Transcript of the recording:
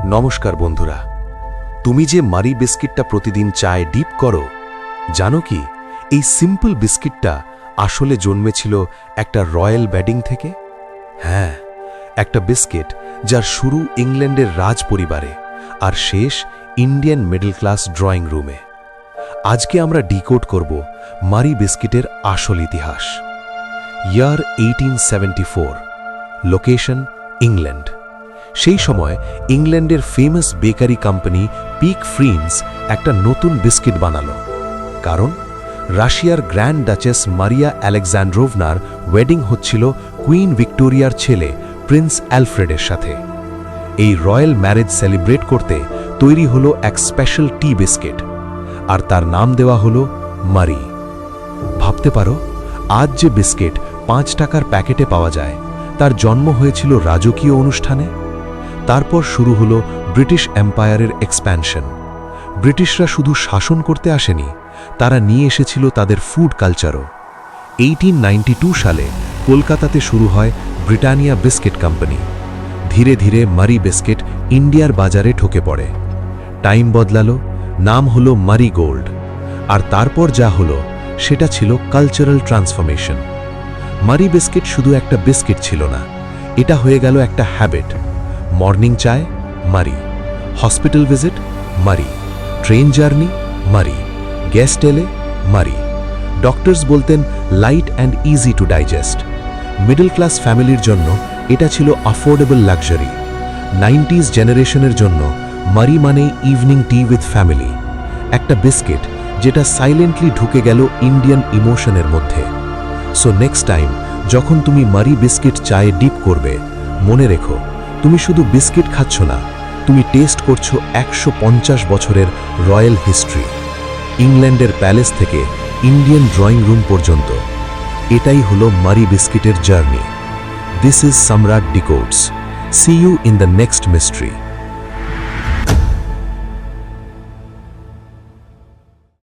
নমস্কার বন্ধুরা, তুমি যে মারি বিস্কিটটা প্রতিদিন চায়ে ডিপ করো, জানো কি এই সিম্পল বিস্কিটটা আসলে জন্মেছিল একটা রয়্যাল ওয়েডিং থেকে? হ্যাঁ, একটা বিস্কিট যার শুরু ইংল্যান্ডের রাজ পরিবারে আর শেষ ইন্ডিয়ান মিডল ক্লাস ড্রয়িং রুমে। আজকে আমরা ডিকোড করব মারি বিস্কিটের আসল ইতিহাস। ইয়ার 1874, লোকেশন ইংল্যান্ড। সেই সময় ইংল্যান্ডের ফেমাস বেকারি কোম্পানি পিক ফ্রিন্স একটা নতুন বিস্কিট বানালো, কারণ রাশিয়ার গ্র্যান্ড ডাচেস মারিয়া আলেকজান্ড্রোভনার ওয়েডিং হচ্ছিল কুইন ভিক্টোরিয়ার ছেলে প্রিন্স অ্যালফ্রেডের সাথে। এই রয়্যাল ম্যারেজ সেলিব্রেট করতে তৈরি হলো এক স্পেশাল টি বিস্কিট, আর তার নাম দেওয়া হলো মারি। ভাবতে পারো, আজ যে বিস্কিট 5 টাকার প্যাকেটে পাওয়া যায়, তার জন্ম হয়েছিল রাজকীয় অনুষ্ঠানে। তারপর শুরু হলো ব্রিটিশ এম্পায়ারের এক্সপ্যানশন। ব্রিটিশরা শুধু শাসন করতে আসেনি, তারা নিয়ে এসেছিল তাদের ফুড কালচারও। 1892 সালে কলকাতাতে শুরু হয় ব্রিটানিয়া বিস্কিট কোম্পানি। ধীরে ধীরে মারি বিস্কিট ইন্ডিয়ার বাজারে ঢুকে পড়ে। টাইম বদলালো, নাম হলো মারি গোল্ড। আর তারপর যা হলো সেটা ছিল কালচারাল ট্রান্সফরমেশন। মারি বিস্কিট শুধু একটা বিস্কিট ছিল না, এটা হয়ে গেল একটা হ্যাবিট। মর্নিং চায় মারি, হসপিটাল ভিজিট মারি, ট্রেন জার্নি মারি, গেস্ট এলে মারি। ডক্টরস বলতেন light and easy to digest. Middle class ফ্যামিলির জন্য এটা ছিল অ্যাফোর্ডেবল লাক্সারি। 90s জেনারেশনের জন্য মারি মানে ইভিনিং টি উইথ ফ্যামিলি, একটা বিস্কিট যেটা সাইলেন্টলি ঢুকে গেল ইন্ডিয়ান ইমোশনের মধ্যে। সো নেক্সট টাইম যখন তুমি মারি বিস্কিট চায়ে ডিপ করবে, মনে রেখো, তুমি শুধু বিস্কিট খাচ্ছ না, তুমি টেস্ট করছো 150 বছরের রয়্যাল হিস্ট্রি। ইংল্যান্ডের প্যালেস থেকে ইন্ডিয়ান ড্রয়িং রুম পর্যন্ত এটাই হলো মারি বিস্কিটের journey. This is Samrat decodes. See you in the next mystery.